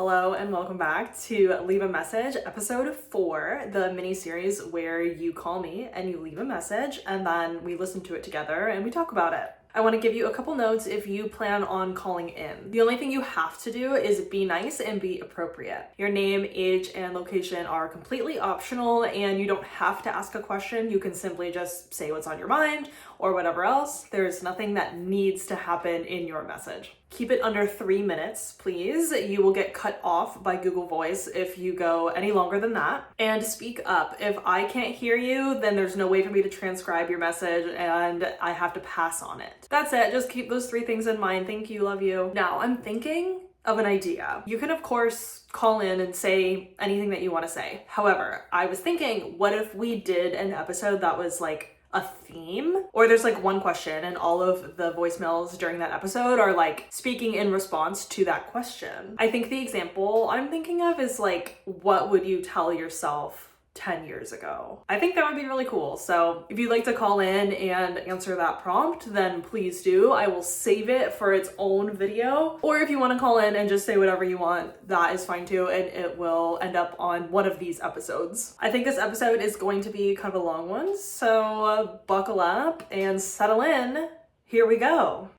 Hello and welcome back to Leave a Message, episode 4, the mini-series where you call me and you leave a message and then we listen to it together and we talk about it. I want to give you a couple notes if you plan on calling in. The only thing you have to do is be nice and be appropriate. Your name, age, and location are completely optional and you don't have to ask a question. You can simply just say what's on your mind or whatever else. There's nothing that needs to happen in your message. Keep it under 3 minutes, please. You will get cut off by Google Voice if you go any longer than that. And speak up. If I can't hear you, then there's no way for me to transcribe your message and I have to pass on it. That's it. Just keep those 3 things in mind. Thank you. Love you. Now, I'm thinking of an idea. You can, of course, call in and say anything that you want to say. However, I was thinking, what if we did an episode that was like a theme, or there's like one question and all of the voicemails during that episode are like speaking in response to that question. I think the example I'm thinking of is like, what would you tell yourself 10 years ago? I think that would be really cool. So if you'd like to call in and answer that prompt, then please do. I will save it for its own video. Or if you want to call in and just say whatever you want, that is fine too. And it will end up on one of these episodes. I think this episode is going to be kind of a long one. So buckle up and settle in. Here we go.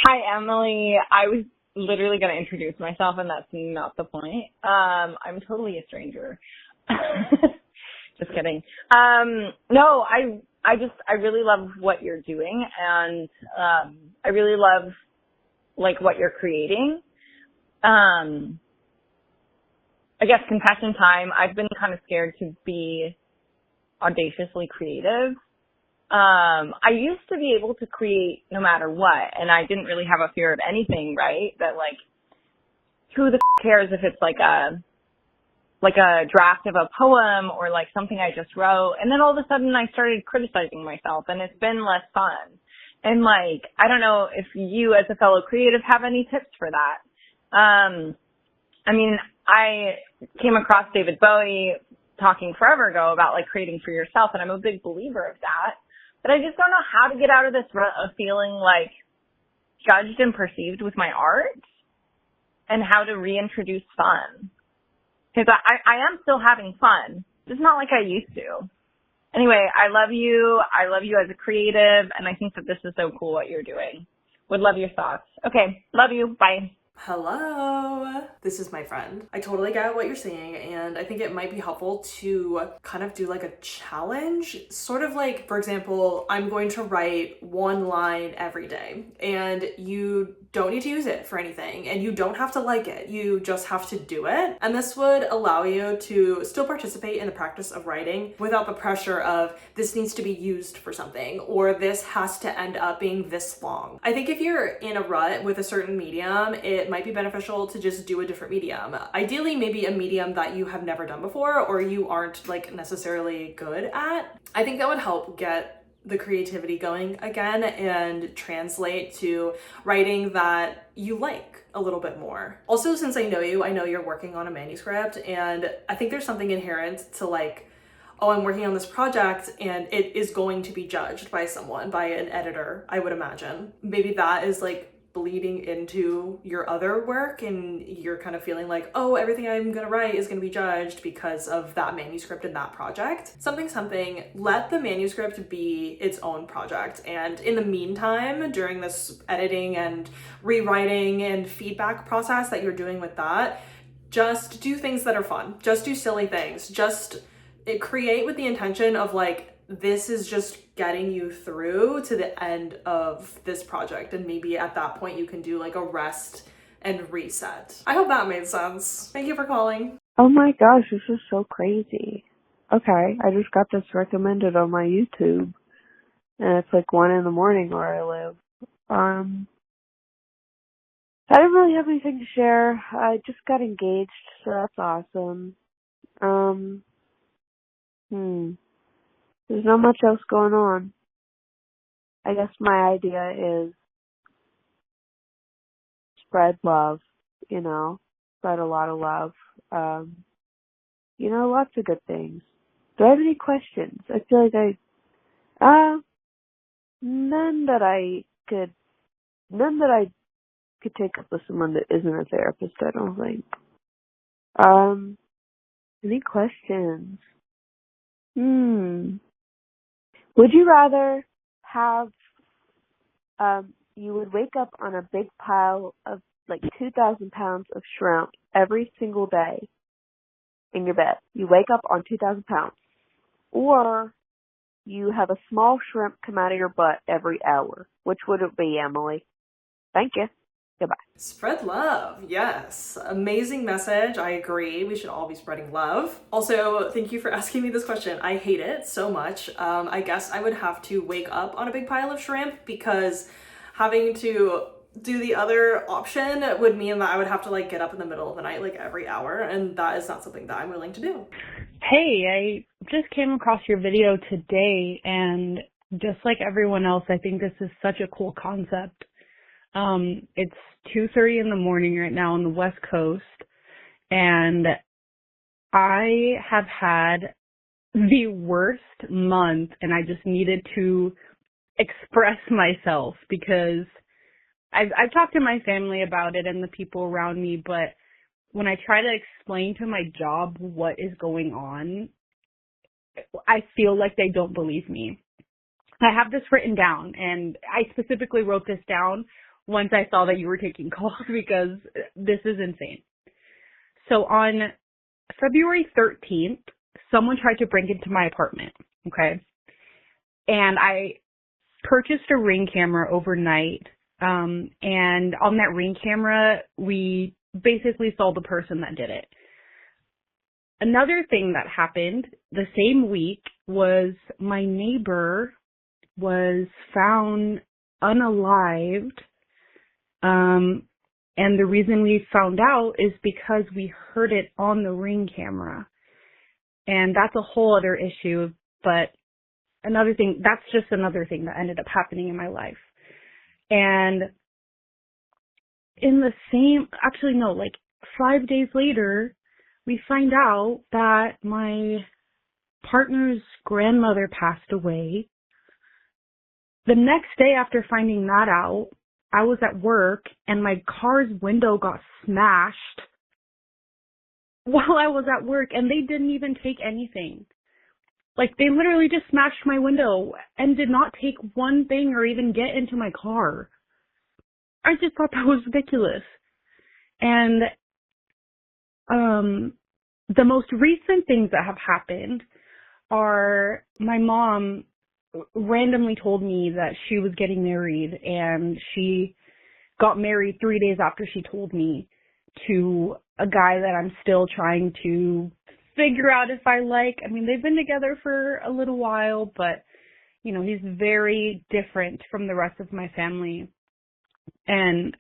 Hi, Emily. I was literally going to introduce myself and that's not the point. I'm totally a stranger. Just kidding. No, I really love what you're doing and, I really love like what you're creating. I guess confession time. I've been kind of scared to be audaciously creative. I used to be able to create no matter what, and I didn't really have a fear of anything, right? That like, who the cares if it's like a draft of a poem or like something I just wrote. And then all of a sudden I started criticizing myself and it's been less fun. And like, I don't know if you as a fellow creative have any tips for that. I mean, I came across David Bowie talking forever ago about like creating for yourself. And I'm a big believer of that, but I just don't know how to get out of this rut of feeling like judged and perceived with my art and how to reintroduce fun. Because I am still having fun. It's not like I used to. Anyway, I love you. I love you as a creative. And I think that this is so cool what you're doing. Would love your thoughts. Okay. Love you. Bye. Hello, this is my friend. I totally get what you're saying, and I think it might be helpful to kind of do like a challenge, sort of like, for example, I'm going to write 1 line every day, and you don't need to use it for anything, and you don't have to like it. You just have to do it, and this would allow you to still participate in the practice of writing without the pressure of this needs to be used for something, or this has to end up being this long. I think if you're in a rut with a certain medium, it might be beneficial to just do a different medium. Ideally, maybe a medium that you have never done before or you aren't like necessarily good at. I think that would help get the creativity going again and translate to writing that you like a little bit more. Also, since I know you're working on a manuscript, and I think there's something inherent to like, oh, I'm working on this project and it is going to be judged by someone, by an editor, I would imagine. Maybe that is like bleeding into your other work and you're kind of feeling like, oh, everything I'm gonna write is gonna be judged because of that manuscript and that project. Something, let the manuscript be its own project. And in the meantime, during this editing and rewriting and feedback process that you're doing with that, just do things that are fun. Just do silly things. Just create with the intention of like, this is just getting you through to the end of this project. And maybe at that point you can do like a rest and reset. I hope that made sense. Thank you for calling. Oh my gosh, this is so crazy. Okay, I just got this recommended on my YouTube. And it's like 1 a.m. where I live. I didn't really have anything to share. I just got engaged, so that's awesome. There's not much else going on. I guess my idea is spread love, spread a lot of love. Lots of good things. Do I have any questions? I feel like none that I could take up with someone that isn't a therapist, I don't think. Any questions? Would you rather have, you would wake up on a big pile of like 2,000 pounds of shrimp every single day in your bed. You wake up on 2,000 pounds. Or you have a small shrimp come out of your butt every hour. Which would it be, Emily? Thank you. Goodbye. Spread love. Yes. Amazing message. I agree. We should all be spreading love. Also, thank you for asking me this question. I hate it so much. I guess I would have to wake up on a big pile of shrimp because having to do the other option would mean that I would have to like get up in the middle of the night like every hour, and that is not something that I'm willing to do. Hey, I just came across your video today, and just like everyone else, I think this is such a cool concept. It's 2:30 in the morning right now on the West Coast, and I have had the worst month, and I just needed to express myself because I've talked to my family about it and the people around me, but when I try to explain to my job what is going on, I feel like they don't believe me. I have this written down, and I specifically wrote this down once I saw that you were taking calls because this is insane. So on February 13th, someone tried to break into my apartment, okay? And I purchased a Ring camera overnight, and on that Ring camera, we basically saw the person that did it. Another thing that happened the same week was my neighbor was found unalived, and the reason we found out is because we heard it on the Ring camera. And that's a whole other issue, but that's just another thing that ended up happening in my life. And in the same, 5 days later, we find out that my partner's grandmother passed away. The next day after finding that out, I was at work and my car's window got smashed while I was at work, and they didn't even take anything. Like, they literally just smashed my window and did not take one thing or even get into my car. I just thought that was ridiculous. And the most recent things that have happened are my mom randomly told me that she was getting married, and she got married 3 days after she told me, to a guy that I'm still trying to figure out if I like. I mean, they've been together for a little while, but, you know, he's very different from the rest of my family. And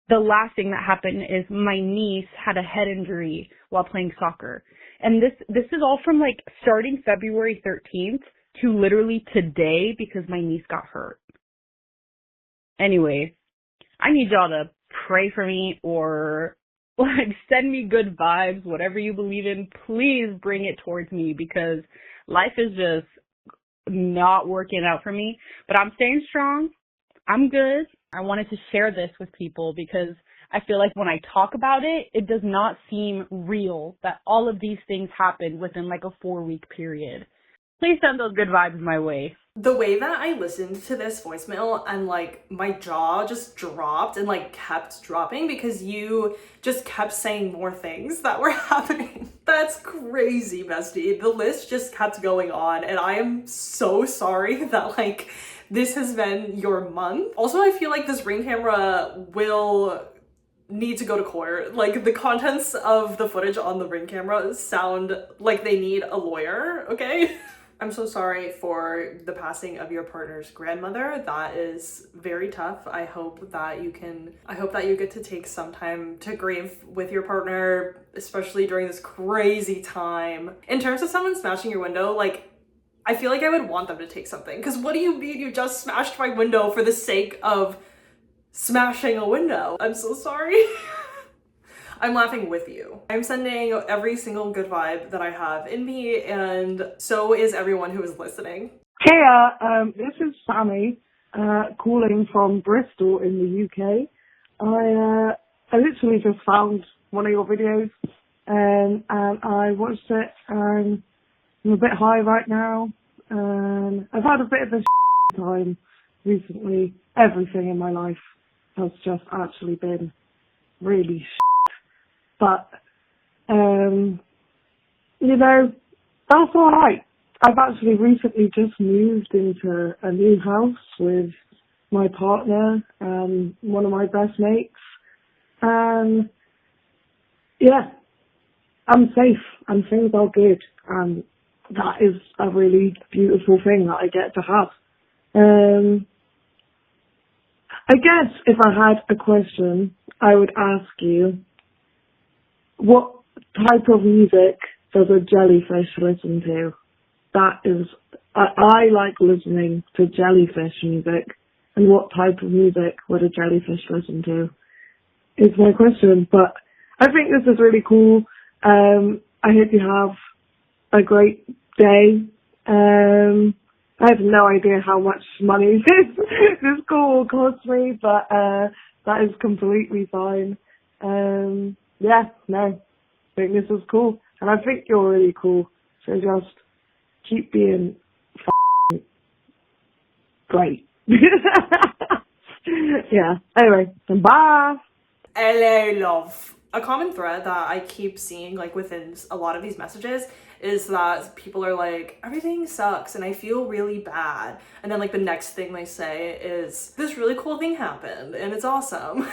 the last thing that happened is my niece had a head injury while playing soccer. And this is all from like starting February 13th to literally today because my niece got hurt. Anyway, I need y'all to pray for me or like send me good vibes, whatever you believe in. Please bring it towards me because life is just not working out for me. But I'm staying strong. I'm good. I wanted to share this with people because I feel like when I talk about it, it does not seem real that all of these things happened within like a 4-week period. Please send those good vibes my way. The way that I listened to this voicemail and like my jaw just dropped and like kept dropping because you just kept saying more things that were happening. That's crazy, bestie. The list just kept going on, and I am so sorry that like this has been your month. Also, I feel like this Ring camera will need to go to court. Like, the contents of the footage on the Ring camera sound like they need a lawyer, okay? I'm so sorry for the passing of your partner's grandmother. That is very tough. I hope that you get to take some time to grieve with your partner, especially during this crazy time. In terms of someone smashing your window, like, I feel like I would want them to take something. Because what do you mean you just smashed my window for the sake of smashing a window? I'm so sorry. I'm laughing with you. I'm sending every single good vibe that I have in me, and so is everyone who is listening. Hey, this is Sammy, calling from Bristol in the UK. I literally just found one of your videos and I watched it, and I'm a bit high right now, and I've had a bit of a time recently. Everything in my life has just actually been really but, you know, that's alright. I've actually recently just moved into a new house with my partner and one of my best mates, and yeah, I'm safe and things are good, and that is a really beautiful thing that I get to have. I guess if I had a question, I would ask you, what type of music does a jellyfish listen to? That is, I like listening to jellyfish music, and what type of music would a jellyfish listen to is my question, but I think this is really cool. I hope you have a great day. I have no idea how much money this call will cost me, but that is completely fine. Yeah, no, I think this is cool, and I think you're really cool. So just keep being great. Yeah. Anyway, bye. LA love. A common thread that I keep seeing like within a lot of these messages is that people are like, everything sucks and I feel really bad. And then like the next thing they say is, this really cool thing happened and it's awesome.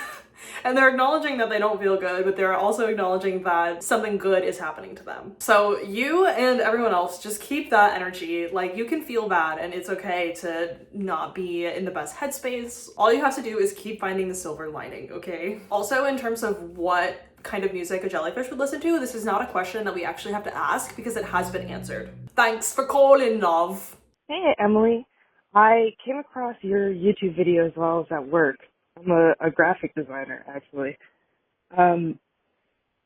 And they're acknowledging that they don't feel good, but they're also acknowledging that something good is happening to them. So you and everyone else just keep that energy. Like, you can feel bad and it's okay to not be in the best headspace. All you have to do is keep finding the silver lining, okay? Also, in terms of what kind of music a jellyfish would listen to, this is not a question that we actually have to ask because it has been answered. Thanks for calling, love. Hey, Emily. I came across your YouTube videos while I was at work. I'm a graphic designer, actually. And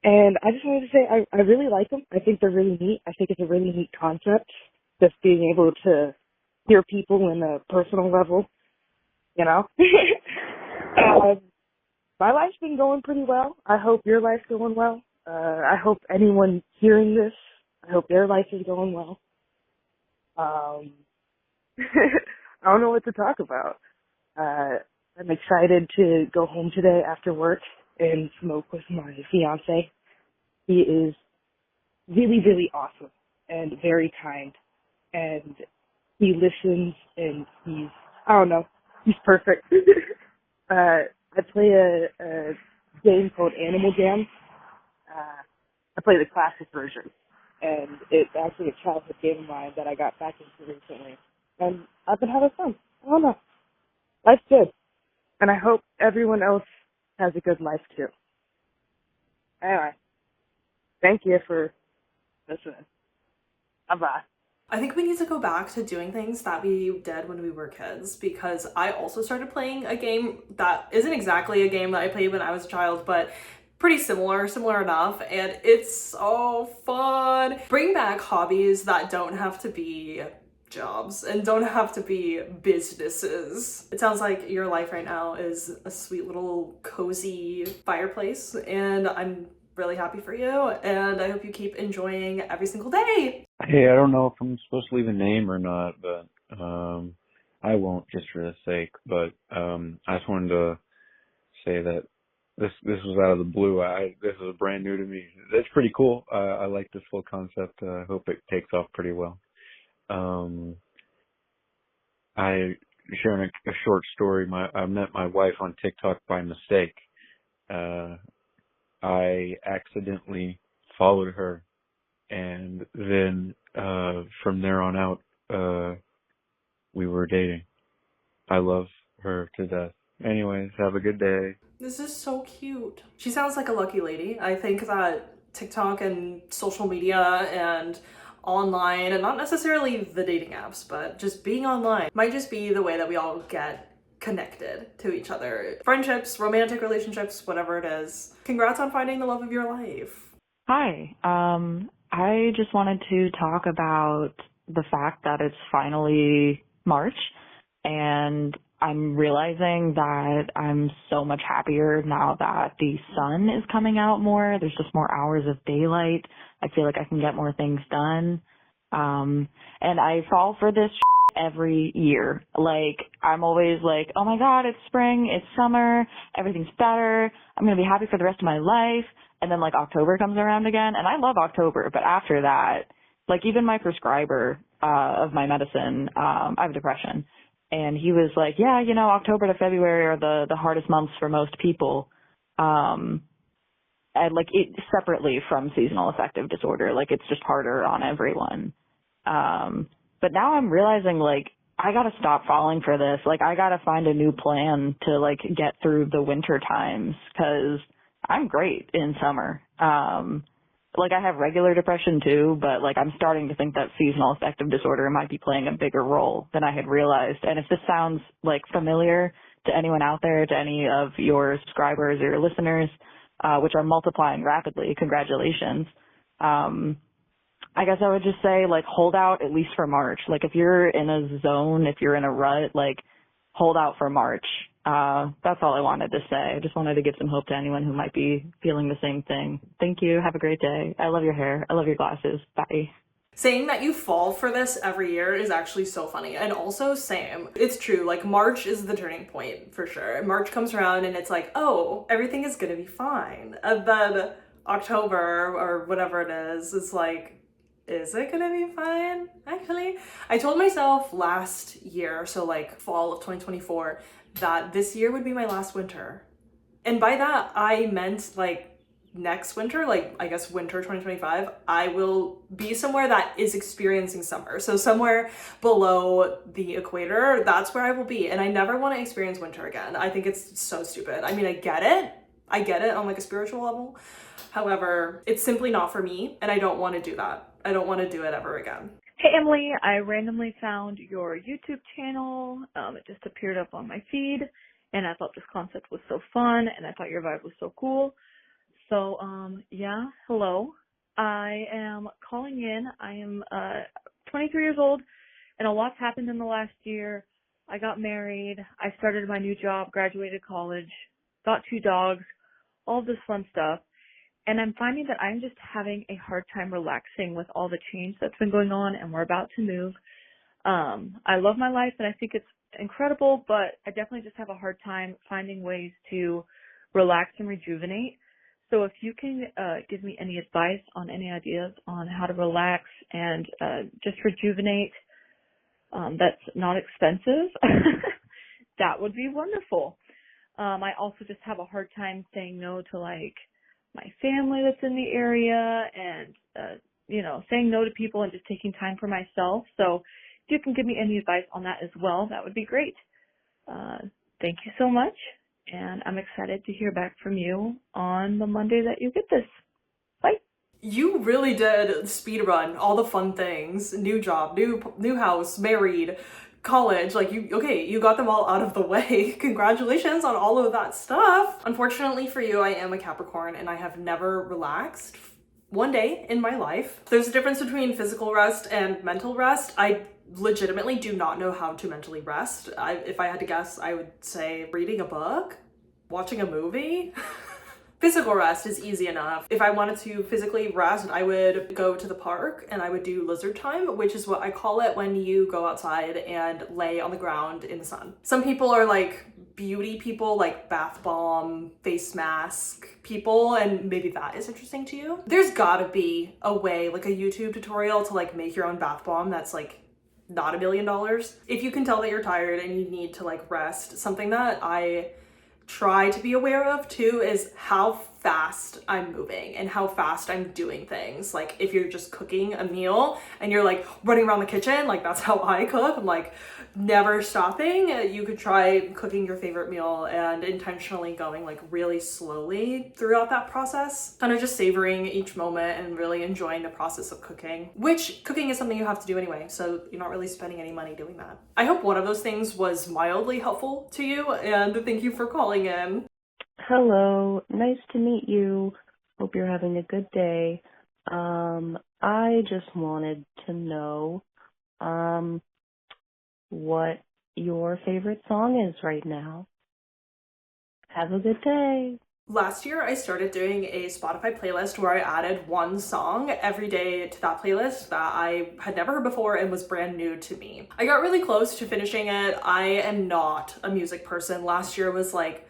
I just wanted to say I really like them. I think they're really neat. I think it's a really neat concept, just being able to hear people in a personal level, you know? My life's been going pretty well. I hope your life's going well. I hope anyone hearing this, I hope their life is going well. I don't know what to talk about. I'm excited to go home today after work and smoke with my fiance. He is really, really awesome and very kind, and he listens, and he's perfect. I play a game called Animal Jam. I play the classic version, and it's actually a childhood game of mine that I got back into recently, and I've been having fun. I don't know. Life's good. And I hope everyone else has a good life too. Anyway, thank you for listening. Bye-bye. I think we need to go back to doing things that we did when we were kids, because I also started playing a game that isn't exactly a game that I played when I was a child, but pretty similar enough, and it's so fun. Bring back hobbies that don't have to be jobs and don't have to be businesses. It sounds like your life right now is a sweet little cozy fireplace, and I'm really happy for you, and I hope you keep enjoying every single day. Hey, I don't know if I'm supposed to leave a name or not, but I won't, just for the sake. But I just wanted to say that this was out of the blue. This is brand new to me. It's pretty cool. I like this whole concept. I hope it takes off pretty well. I sharing a short story. I met my wife on TikTok by mistake. I accidentally followed her, and then from there on out, we were dating. I love her to death. Anyways, have a good day. This is so cute. She sounds like a lucky lady. I think that TikTok and social media and online, and not necessarily the dating apps, but just being online, might just be the way that we all get connected to each other. Friendships, romantic relationships, whatever it is. Congrats on finding the love of your life. Hi. I just wanted to talk about the fact that it's finally March, and I'm realizing that I'm so much happier now that the sun is coming out more. There's just more hours of daylight. I feel like I can get more things done. And I fall for this every year. Like, I'm always like, oh my God, it's spring, it's summer, everything's better. I'm going to be happy for the rest of my life. And then like October comes around again. And I love October, but after that, like even my prescriber, of my medicine, I have depression. And he was like, yeah, you know, October to February are the hardest months for most people. And like it separately from seasonal affective disorder, like it's just harder on everyone. But now I'm realizing like I gotta stop falling for this. Like I gotta find a new plan to like get through the winter times, cause I'm great in summer. Like I have regular depression too, but like I'm starting to think that seasonal affective disorder might be playing a bigger role than I had realized. And if this sounds like familiar to anyone out there, to any of your subscribers or your listeners, which are multiplying rapidly, congratulations. I guess I would just say like hold out at least for March. Like if you're in a zone, if you're in a rut, like hold out for March. That's all I wanted to say. I just wanted to give some hope to anyone who might be feeling the same thing. Thank you. Have a great day. I love your hair. I love your glasses. Bye. Saying that you fall for this every year is actually so funny. And also same. It's true. Like March is the turning point for sure. March comes around and it's like, oh, everything is going to be fine. And then October or whatever it is, it's like, is it gonna be fine? Actually, I told myself last year, so like fall of 2024, that this year would be my last winter. And by that, I meant like next winter, like I guess winter 2025, I will be somewhere that is experiencing summer. So somewhere below the equator, that's where I will be. And I never want to experience winter again. I think it's so stupid. I mean, I get it. I get it on like a spiritual level. However, it's simply not for me, and I don't want to do that. I don't want to do it ever again. Hey Emily, I randomly found your YouTube channel. It just appeared up on my feed, and I thought this concept was so fun, and I thought your vibe was so cool. So, yeah, hello. I am calling in. I am 23 years old, and a lot's happened in the last year. I got married. I started my new job, graduated college, got 2 dogs, all this fun stuff. And I'm finding that I'm just having a hard time relaxing with all the change that's been going on, and we're about to move. I love my life, and I think it's incredible, but I definitely just have a hard time finding ways to relax and rejuvenate. So if you can give me any advice on any ideas on how to relax and just rejuvenate that's not expensive, that would be wonderful. I also just have a hard time saying no to like my family that's in the area and, saying no to people and just taking time for myself. So if you can give me any advice on that as well, that would be great. Thank you so much. And I'm excited to hear back from you on the Monday that you get this. Bye. You really did speed run all the fun things. New job, new house, married, college, like you got them all out of the way. Congratulations on all of that stuff. Unfortunately for you, I am a Capricorn and I have never relaxed one day in my life. There's a difference between physical rest and mental rest. I legitimately do not know how to mentally rest. If I had to guess, I would say reading a book, watching a movie. Physical rest is easy enough. If I wanted to physically rest, I would go to the park and I would do lizard time, which is what I call it when you go outside and lay on the ground in the sun. Some people are like beauty people, like bath bomb, face mask people, and maybe that is interesting to you. There's gotta be a way, like a YouTube tutorial to like make your own bath bomb that's like not $1 million. If you can tell that you're tired and you need to like rest, something that I try to be aware of too is how fast I'm moving and how fast I'm doing things. Like if you're just cooking a meal and you're like running around the kitchen, like that's how I cook. I'm like never stopping. You could try cooking your favorite meal and intentionally going like really slowly throughout that process, kind of just savoring each moment and really enjoying the process of cooking, which cooking is something you have to do anyway, so you're not really spending any money doing that. I hope one of those things was mildly helpful to you, and thank you for calling in. Hello, nice to meet you. Hope you're having a good day. I just wanted to know what your favorite song is right now. Have a good day. Last year, I started doing a Spotify playlist where I added one song every day to that playlist that I had never heard before and was brand new to me. I got really close to finishing it. I am not a music person. Last year was like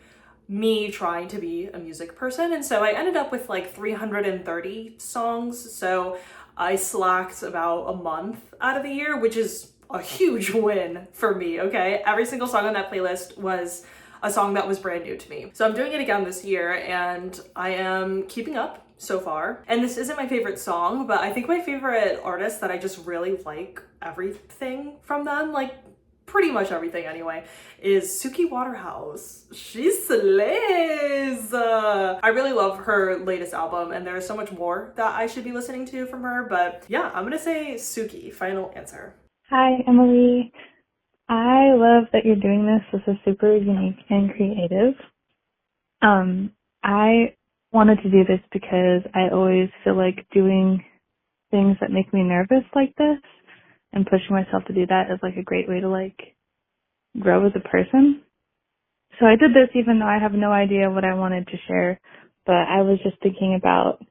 me trying to be a music person, and so I ended up with like 330 songs. So I slacked about a month out of the year, which is a huge win for me, okay? Every single song on that playlist was a song that was brand new to me. So I'm doing it again this year, and I am keeping up so far. And this isn't my favorite song, but I think my favorite artist that I just really like everything from them, like pretty much everything anyway, is Suki Waterhouse. She slays! I really love her latest album, and there's so much more that I should be listening to from her, but yeah, I'm gonna say Suki, final answer. Hi, Emily. I love that you're doing this. This is super unique and creative. I wanted to do this because I always feel like doing things that make me nervous like this and pushing myself to do that is like a great way to like grow as a person. So I did this even though I have no idea what I wanted to share, but I was just thinking about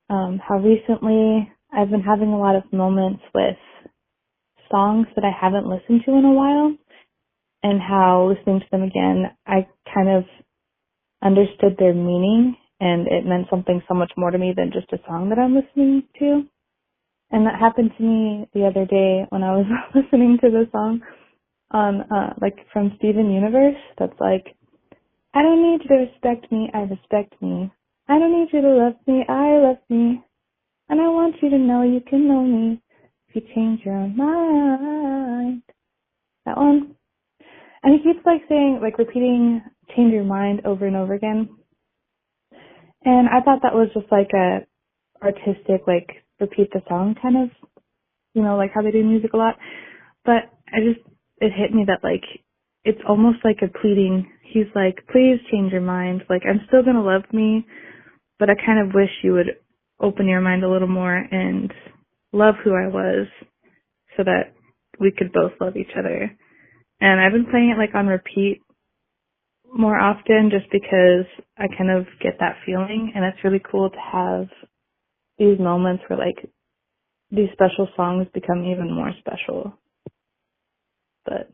how recently I've been having a lot of moments with songs that I haven't listened to in a while, and how listening to them again, I kind of understood their meaning, and it meant something so much more to me than just a song that I'm listening to. And that happened to me the other day when I was listening to the song on, like from Steven Universe, that's like, I don't need you to respect me, I respect me. I don't need you to love me, I love me. And I want you to know you can know me if you change your mind. That one. And he keeps like saying, like repeating, change your mind over and over again. And I thought that was just like a artistic, like repeat the song kind of, you know, like how they do music a lot. But it hit me that like, it's almost like a pleading. He's like, please change your mind. Like, I'm still going to love me, but I kind of wish you would open your mind a little more and love who I was so that we could both love each other. And I've been playing it like on repeat more often just because I kind of get that feeling, and it's really cool to have these moments where like these special songs become even more special. But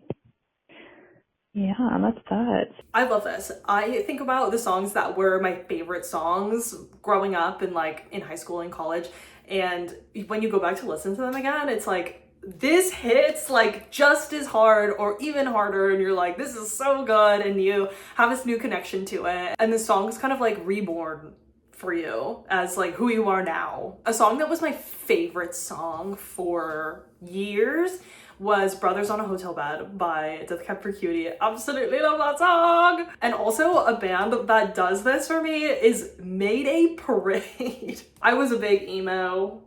yeah, that's that. I love this. I think about the songs that were my favorite songs growing up and like in high school and college, and when you go back to listen to them again, it's like this hits like just as hard or even harder, and you're like, this is so good, and you have this new connection to it, and the song's kind of like reborn for you as like who you are now. A song that was my favorite song for years was Brothers on a Hotel Bed by Death Cab for Cutie. Absolutely love that song. And also a band that does this for me is Mayday Parade. I was a big emo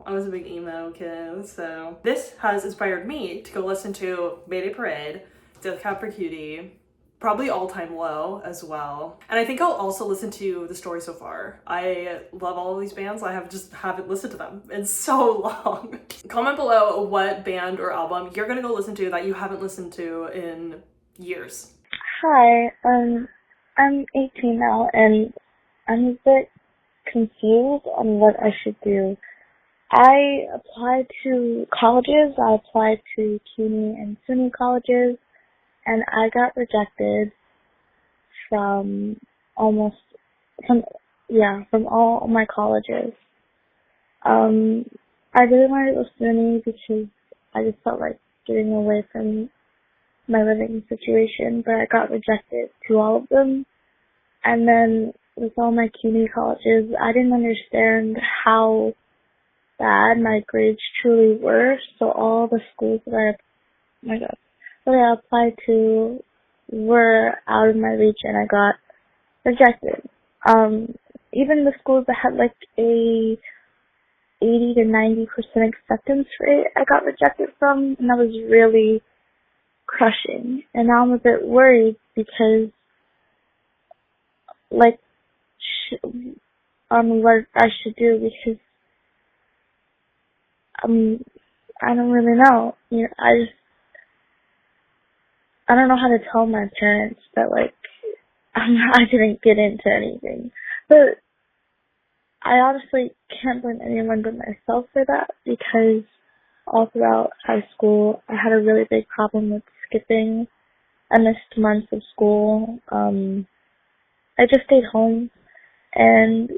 kid, so this has inspired me to go listen to Mayday Parade, Death Cab for Cutie, probably All Time Low as well. And I think I'll also listen to The Story So Far. I love all of these bands. I haven't listened to them in so long. Comment below what band or album you're gonna go listen to that you haven't listened to in years. Hi, I'm 18 now, and I'm a bit confused on what I should do. I applied to colleges. I applied to CUNY and SUNY colleges, and I got rejected from all my colleges. I really wanted to go to SUNY because I just felt like getting away from my living situation, but I got rejected to all of them. And then with all my CUNY colleges, I didn't understand how bad my grades truly were, so all the schools that I applied to were out of my reach, and I got rejected. Even the schools that had like a 80 to 90% acceptance rate, I got rejected from, and that was really crushing. And now I'm a bit worried because, like, on what I should do, because I don't really know. You know, I don't know how to tell my parents that, like, I didn't get into anything. But I honestly can't blame anyone but myself for that, because all throughout high school, I had a really big problem with skipping. I missed months of school. I just stayed home, and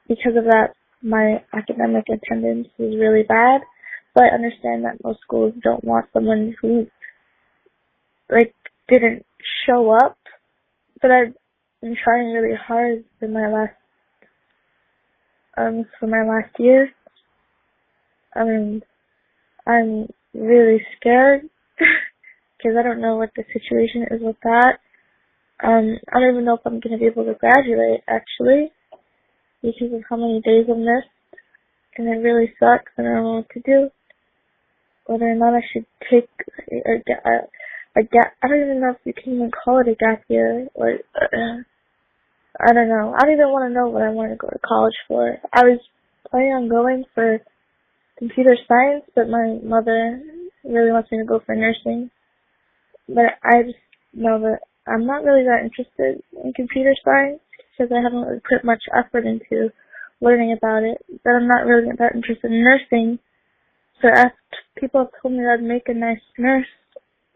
because of that, my academic attendance was really bad. So I understand that most schools don't want someone who, like, didn't show up. But I've been trying really hard for my last year. I'm really scared because I don't know what the situation is with that. I don't even know if I'm going to be able to graduate, actually, because of how many days I've missed, and it really sucks, and I don't know what to do. Whether or not I should take a gap, I don't even know if you can even call it a gap year, or, I don't know. I don't even want to know what I want to go to college for. I was planning on going for computer science, but my mother really wants me to go for nursing. But I just know that I'm not really that interested in computer science because I haven't really put much effort into learning about it. But I'm not really that interested in nursing. So after people have told me that I'd make a nice nurse,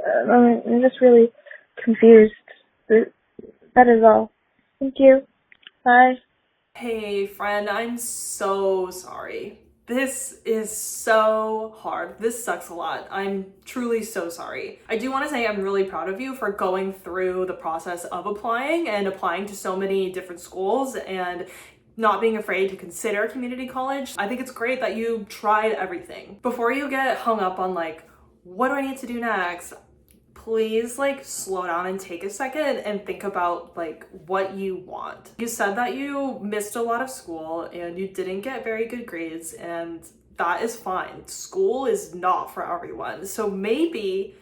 I'm just really confused. That is all. Thank you. Bye. Hey friend, I'm so sorry. This is so hard. This sucks a lot. I'm truly so sorry. I do want to say I'm really proud of you for going through the process of applying to so many different schools and not being afraid to consider community college. I think it's great that you tried everything. Before you get hung up on like, what do I need to do next? Please like slow down and take a second and think about like what you want. You said that you missed a lot of school and you didn't get very good grades, and that is fine. School is not for everyone. So maybe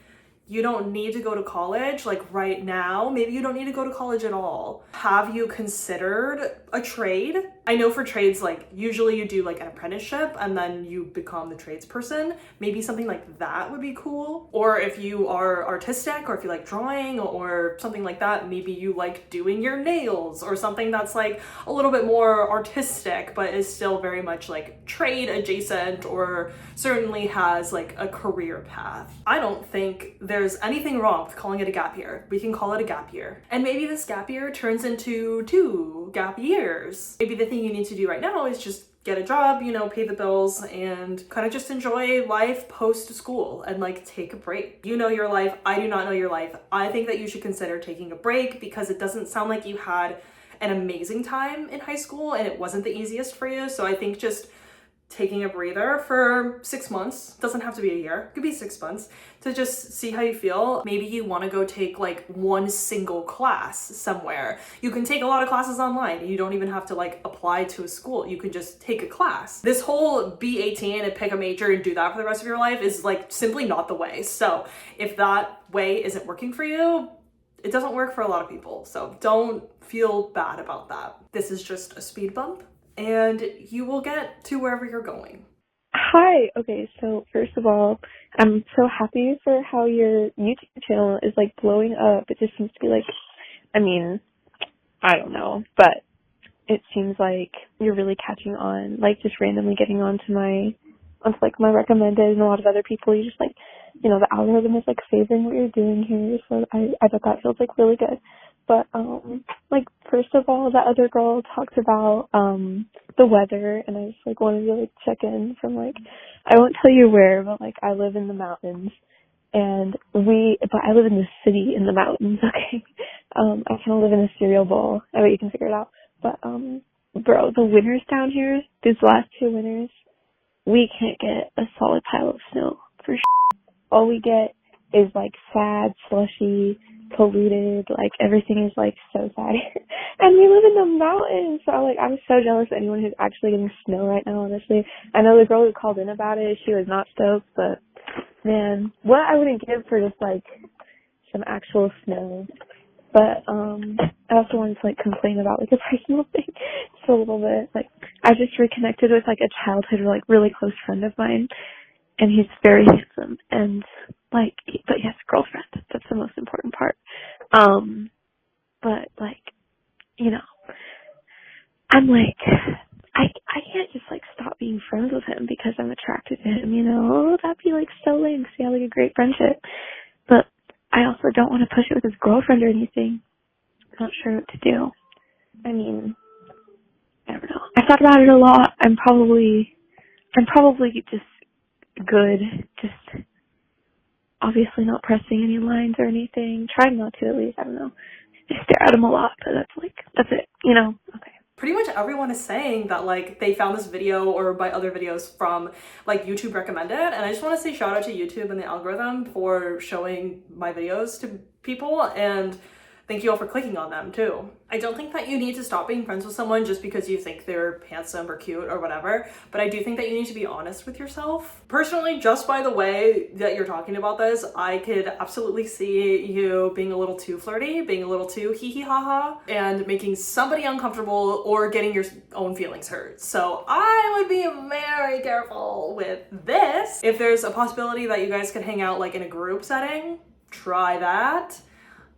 you don't need to go to college like right now. Maybe you don't need to go to college at all. Have you considered a trade? I know for trades, like usually you do like an apprenticeship and then you become the tradesperson. Maybe something like that would be cool. Or if you are artistic, or if you like drawing or something like that, maybe you like doing your nails or something that's like a little bit more artistic but is still very much like trade adjacent, or certainly has like a career path. I don't think there's anything wrong with calling it a gap year. We can call it a gap year. And maybe this gap year turns into 2 gap years. Maybe the thing you need to do right now is just get a job, you know, pay the bills, and kind of just enjoy life post school and like take a break. You know your life. I do not know your life. I think that you should consider taking a break because it doesn't sound like you had an amazing time in high school and it wasn't the easiest for you. So I think just taking a breather for 6 months, doesn't have to be a year, it could be 6 months, to just see how you feel. Maybe you want to go take like one single class somewhere. You can take a lot of classes online. You don't even have to like apply to a school. You can just take a class. This whole be 18 and pick a major and do that for the rest of your life is like simply not the way. So if that way isn't working for you, it doesn't work for a lot of people. So don't feel bad about that. This is just a speed bump, and you will get to wherever you're going. Hi. Okay, so first of all, I'm so happy for how your YouTube channel is like blowing up. It just seems to be like, I mean, I don't know, but it seems like you're really catching on, like just randomly getting onto my recommended, and a lot of other people, you just like, you know, the algorithm is like favoring what you're doing here. So I bet that feels like really good. But like first of all, that other girl talked about the weather, and I just like wanted to like check in from like, I won't tell you where, but like I live in the mountains, and but I live in the city in the mountains. Okay, I kind of live in a cereal bowl. I bet you can figure it out. But bro, the winters down here, these last 2 winters, we can't get a solid pile of snow for sure. All we get is like sad, slushy, polluted, like everything is like so sad. And we live in the mountains, so I'm so jealous of anyone who's actually getting snow right now, honestly. I know the girl who called in about it, she was not stoked, but man, what I wouldn't give for just like some actual snow. But I also wanted to like complain about like a personal thing just a little bit. Like I just reconnected with like a childhood or like really close friend of mine, and he's very handsome, and like, but he has a girlfriend. That's the most important part. But like, you know, I'm like, I can't just like stop being friends with him because I'm attracted to him, you know? That'd be like so lame to see how like a great friendship. But I also don't want to push it with his girlfriend or anything. I'm not sure what to do. I mean, I don't know. I thought about it a lot. I'm probably just good. Just obviously not pressing any lines or anything. Trying not to, at least. I don't know. Just stare at him a lot, but that's it, you know? Okay. Pretty much everyone is saying that like they found this video or by other videos from like YouTube recommended, and I just want to say shout out to YouTube and the algorithm for showing my videos to people, and thank you all for clicking on them too. I don't think that you need to stop being friends with someone just because you think they're handsome or cute or whatever, but I do think that you need to be honest with yourself. Personally, just by the way that you're talking about this, I could absolutely see you being a little too flirty, being a little too hee hee ha ha, and making somebody uncomfortable or getting your own feelings hurt. So I would be very careful with this. If there's a possibility that you guys could hang out like in a group setting, try that.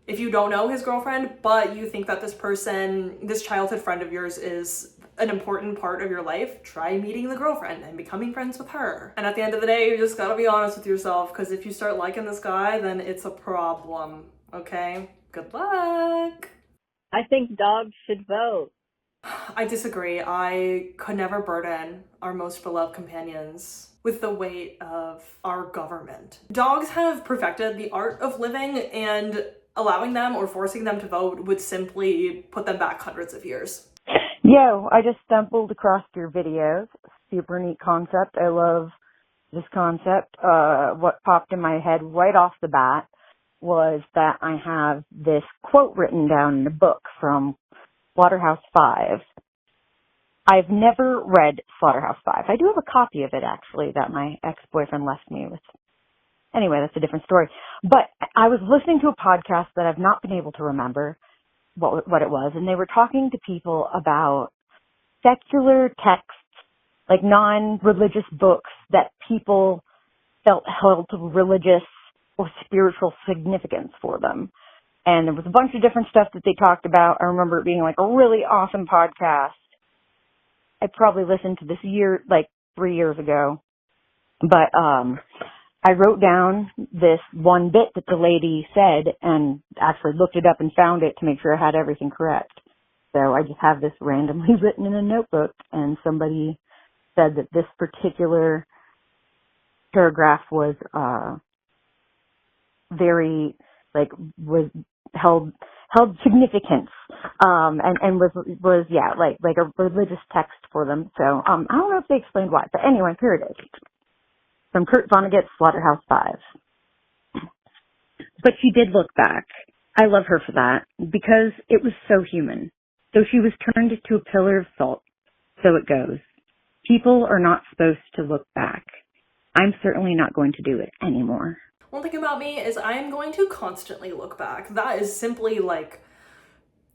If you don't know his girlfriend, but you think that this person, this childhood friend of yours is an important part of your life, try meeting the girlfriend and becoming friends with her. And at the end of the day, you just gotta be honest with yourself, because if you start liking this guy, then it's a problem, okay? Good luck. I think dogs should vote. I disagree. I could never burden our most beloved companions with the weight of our government. Dogs have perfected the art of living, and allowing them or forcing them to vote would simply put them back hundreds of years. Yo, I just stumbled across your videos. Super neat concept. I love this concept. What popped in my head right off the bat was that I have this quote written down in a book from Slaughterhouse-Five. I've never read Slaughterhouse-Five. I do have a copy of it, actually, that my ex-boyfriend left me with. Anyway, that's a different story. But I was listening to a podcast that I've not been able to remember what it was, and they were talking to people about secular texts, like non-religious books that people felt held to religious or spiritual significance for them. And there was a bunch of different stuff that they talked about. I remember it being like a really awesome podcast. I probably listened to this 3 years ago. But I wrote down this one bit that the lady said and actually looked it up and found it to make sure I had everything correct. So I just have this randomly written in a notebook, and somebody said that this particular paragraph was very, was held significance, and was like a religious text for them. So I don't know if they explained why, but anyway, here it is. From Kurt Vonnegut's Slaughterhouse-Five. But she did look back. I love her for that, because it was so human. Though she was turned to a pillar of salt, so it goes. People are not supposed to look back. I'm certainly not going to do it anymore. One thing about me is I am going to constantly look back. That is simply like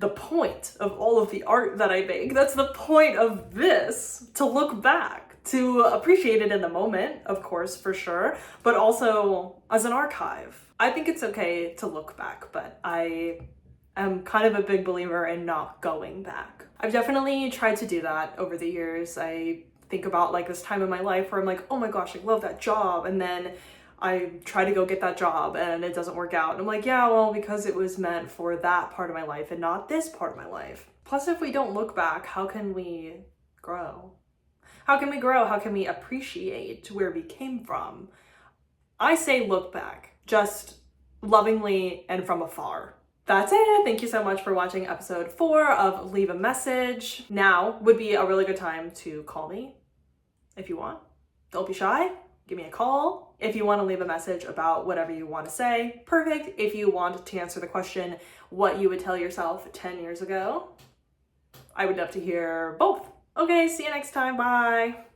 the point of all of the art that I make. That's the point of this, to look back. To appreciate it in the moment, of course, for sure, but also as an archive. I think it's okay to look back, but I am kind of a big believer in not going back. I've definitely tried to do that over the years. I think about like this time in my life where I'm like, oh my gosh, I love that job, and then I try to go get that job and it doesn't work out. And I'm like, yeah, well, because it was meant for that part of my life and not this part of my life. Plus, if we don't look back, how can we grow? How can we grow? How can we appreciate where we came from? I say look back, just lovingly and from afar. That's it. Thank you so much for watching episode 4 of Leave a Message. Now would be a really good time to call me if you want. Don't be shy. Give me a call. If you want to leave a message about whatever you want to say, perfect. If you want to answer the question, what you would tell yourself 10 years ago, I would love to hear both. Okay, see you next time. Bye.